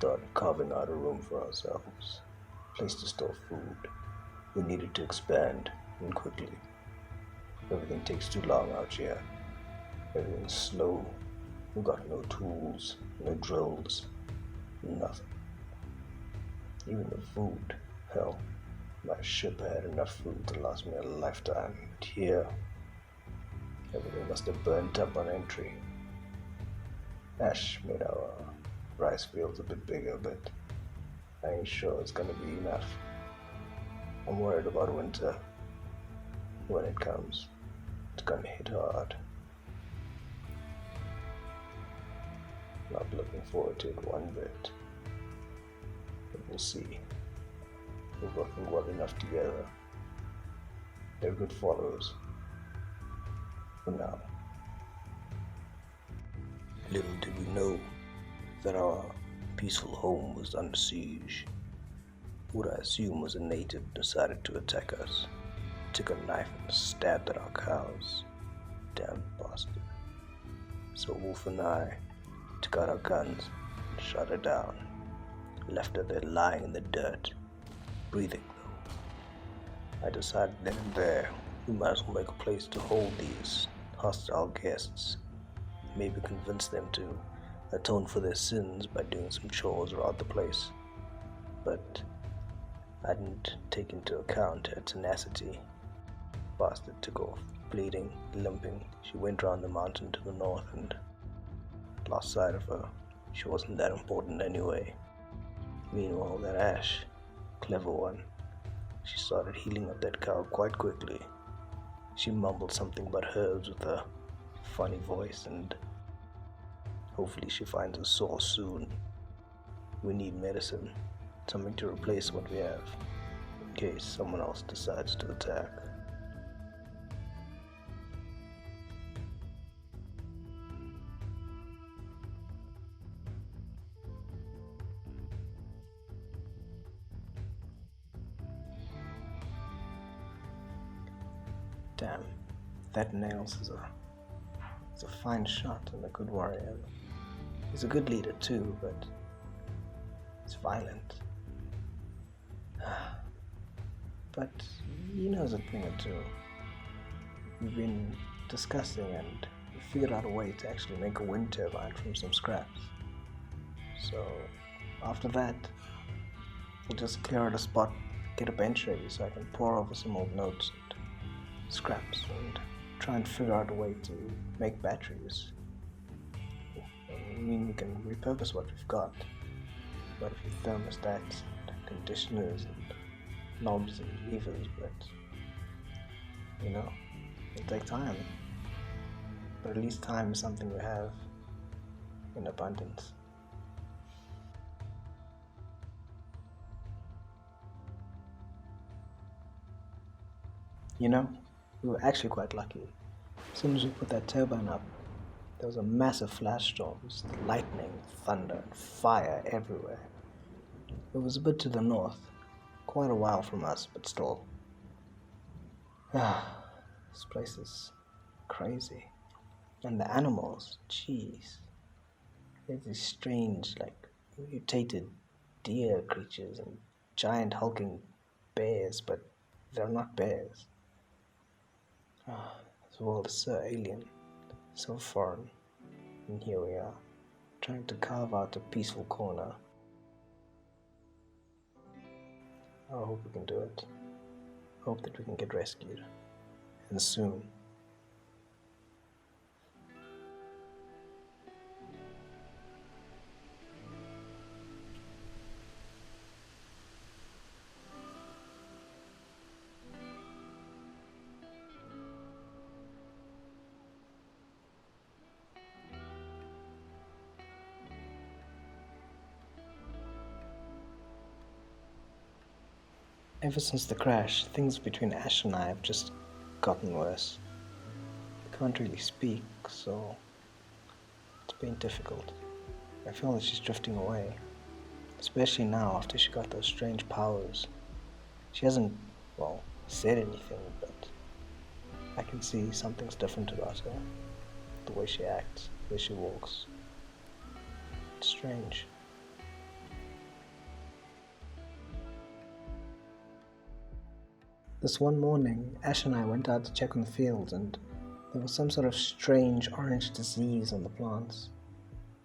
started carving out a room for ourselves, a place to store food. We needed to expand, and quickly. Everything takes too long out here. Everything's slow. We got no tools, no drills, nothing. Even the food. Hell, my ship had enough food to last me a lifetime. And here, everything must have burnt up on entry. Ash made our rice fields a bit bigger, but I ain't sure it's gonna be enough. I'm worried about winter. When it comes, it's gonna hit hard. Not looking forward to it one bit. But we'll see. We're working well enough together. They're good followers. For now. Little did we know that our peaceful home was under siege. What I assume was a native decided to attack us. Took a knife and stabbed at our cows. Damn bastard. So Wolf and I took out our guns and shot her down. Left her there lying in the dirt. Breathing though. I decided then and there we might as well make a place to hold these hostile guests. Maybe convince them to atone for their sins by doing some chores around the place. But I didn't take into account her tenacity. Bastard took off, bleeding, limping. She went round the mountain to the north and lost sight of her. She wasn't that important anyway. Meanwhile, that Ash, clever one, she started healing up that cow quite quickly. She mumbled something about herbs with a funny voice, and hopefully she finds a source soon. We need medicine, something to replace what we have, in case someone else decides to attack. Damn, that Nails is a fine shot and a good warrior. He's a good leader too, but he's violent. But he knows a thing or two. We've been discussing and we figured out a way to actually make a wind turbine from some scraps. So after that, we'll just clear out a spot, get a bench ready so I can pour over some old notes and scraps and try and figure out a way to make batteries. I mean, we can repurpose what we've got. Got a few thermostats and conditioners and knobs and levers, but it'll take time. But at least time is something we have in abundance. We were actually quite lucky. As soon as we put that turbine up, there was a massive flash storm, just lightning, thunder, and fire everywhere. It was a bit to the north, quite a while from us, but still. This place is crazy. And the animals, jeez. There's these strange, mutated deer creatures and giant hulking bears, but they're not bears. This world is so alien, so foreign, and here we are, trying to carve out a peaceful corner. I hope we can do it. Hope that we can get rescued, and soon. Ever since the crash, things between Ash and I have just gotten worse. We can't really speak, so it's been difficult. I feel that she's drifting away, especially now after she got those strange powers. She hasn't, said anything, but I can see something's different about her. The way she acts, the way she walks. It's strange. This one morning, Ash and I went out to check on the fields, and there was some sort of strange orange disease on the plants.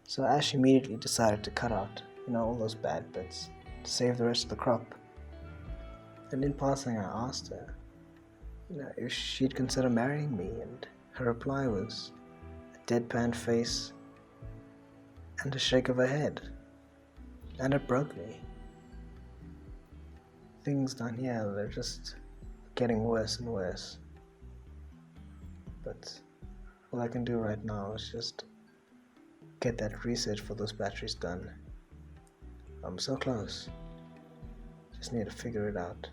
So Ash immediately decided to cut out, all those bad bits to save the rest of the crop. And in passing, I asked her, if she'd consider marrying me, and her reply was a deadpan face and a shake of her head. And it broke me. Things down here, they're just getting worse and worse. But all I can do right now is just get that research for those batteries done. I'm so close. Just need to figure it out.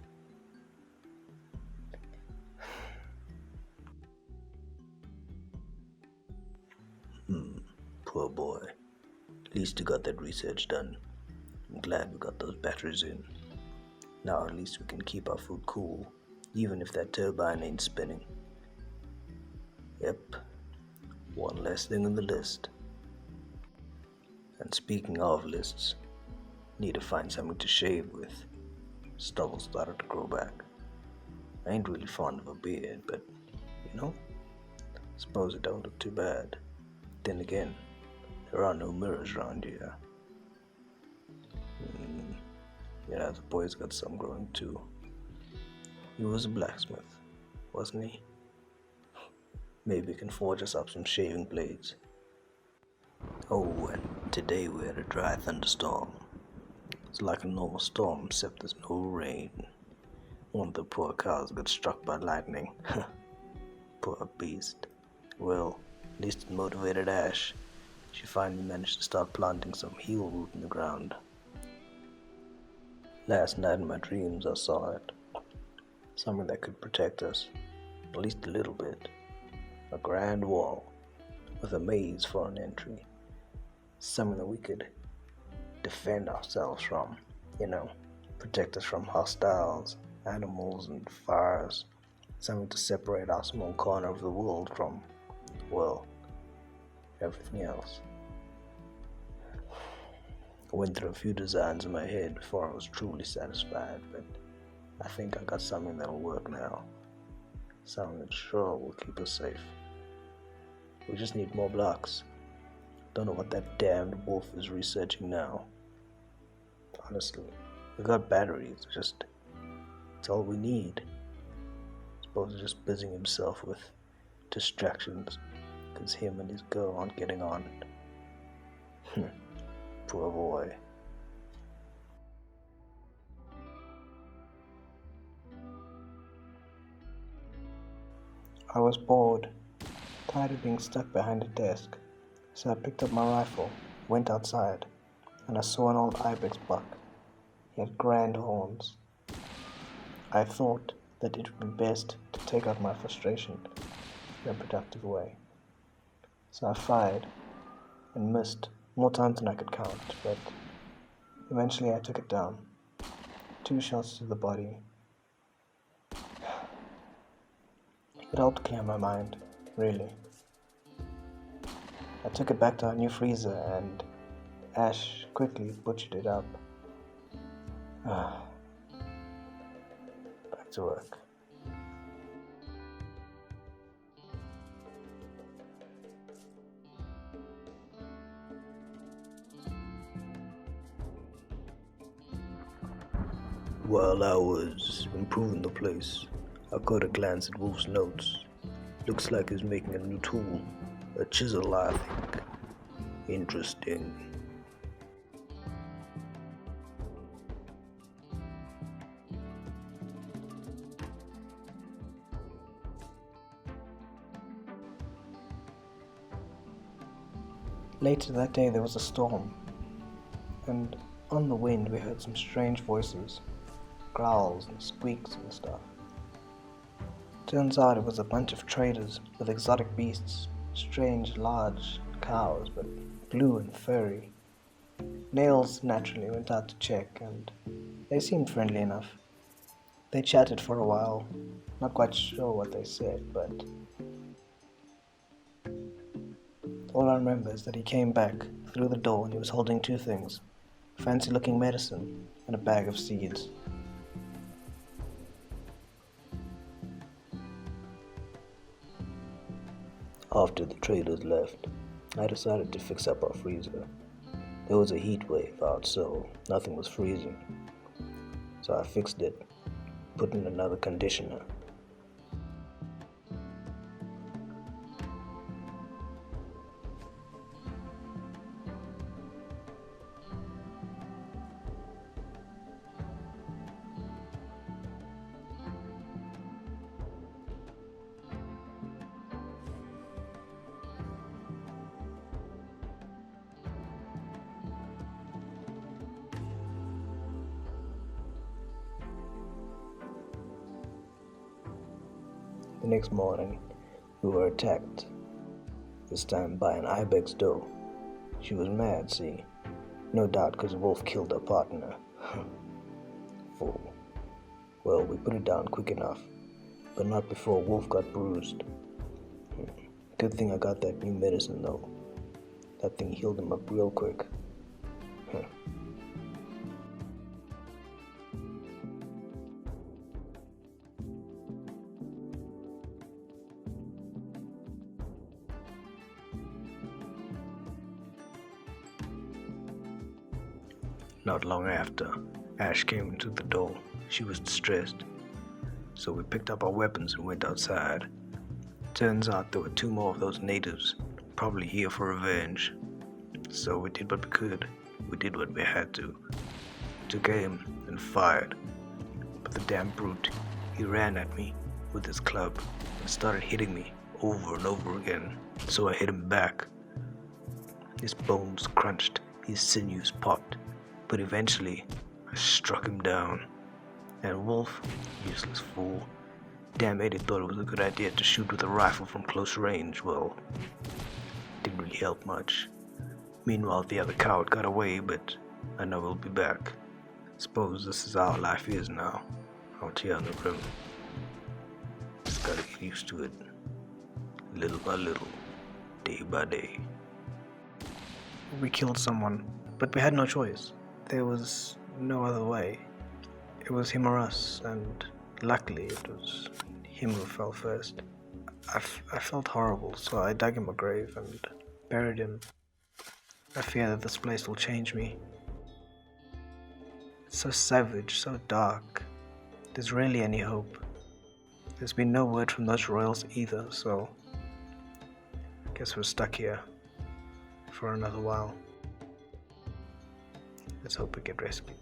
Poor boy. At least you got that research done. I'm glad we got those batteries in. Now at least we can keep our food cool, even if that turbine ain't spinning. Yep, one less thing on the list. And speaking of lists, need to find something to shave with. Stubble started to grow back. I ain't really fond of a beard, but suppose it don't look too bad. Then again, there are no mirrors around here. Yeah, the boy's got some growing too. He was a blacksmith, wasn't he? Maybe we can forge us up some shaving blades. Oh, and today we had a dry thunderstorm. It's like a normal storm, except there's no rain. One of the poor cows got struck by lightning. Poor beast. Well, at least it motivated Ash. She finally managed to start planting some heel root in the ground. Last night in my dreams I saw it. Something that could protect us, at least a little bit. A grand wall, with a maze for an entry. Something that we could defend ourselves from, protect us from hostiles, animals, and fires. Something to separate our small corner of the world from, everything else. I went through a few designs in my head before I was truly satisfied, but I think I got something that'll work now. Something that sure will keep us safe. We just need more blocks. Don't know what that damned wolf is researching now. Honestly, we got batteries, it's all we need. Suppose he's just busying himself with distractions, because him and his girl aren't getting on. Poor boy. I was bored, tired of being stuck behind a desk, so I picked up my rifle, went outside, and I saw an old ibex buck. He had grand horns. I thought that it would be best to take out my frustration in a productive way. So I fired and missed more times than I could count, but eventually I took it down. 2 shots to the body. It helped clear my mind, really. I took it back to our new freezer and Ash quickly butchered it up. Back to work. While I was improving the place, I caught a glance at Wolf's notes. Looks like he's making a new tool, a chisel, I think. Interesting. Later that day there was a storm, and on the wind we heard some strange voices, growls and squeaks and stuff. Turns out it was a bunch of traders with exotic beasts, strange large cows, but blue and furry. Nails naturally went out to check, and they seemed friendly enough. They chatted for a while, not quite sure what they said, but all I remember is that he came back through the door and he was holding 2 things, fancy looking medicine and a bag of seeds. After the traders left, I decided to fix up our freezer. There was a heat wave out, so nothing was freezing. So I fixed it, put in another conditioner. The next morning, we were attacked, this time by an ibex doe. She was mad, see? No doubt because Wolf killed her partner. Fool. Well, we put it down quick enough, but not before Wolf got bruised. Good thing I got that new medicine, though. That thing healed him up real quick. Not long after, Ash came into the door. She was distressed. So we picked up our weapons and went outside. Turns out there were 2 more of those natives, probably here for revenge. So we did what we could. We did what we had to. Took aim and fired. But the damn brute, he ran at me with his club and started hitting me over and over again. So I hit him back. His bones crunched, his sinews popped. But eventually, I struck him down. And Wolf, useless fool, damn Eddie thought it was a good idea to shoot with a rifle from close range. Well, didn't really help much. Meanwhile, the other coward got away, but I know he'll be back. Suppose this is how life is now, out here on the rim. Just gotta get used to it, little by little, day by day. We killed someone, but we had no choice. There was no other way. It was him or us, and luckily it was him who fell first. I felt horrible, so I dug him a grave and buried him. I fear that this place will change me. It's so savage, so dark. There's rarely any hope. There's been no word from those royals either, so I guess we're stuck here for another while. Let's hope we get rescued.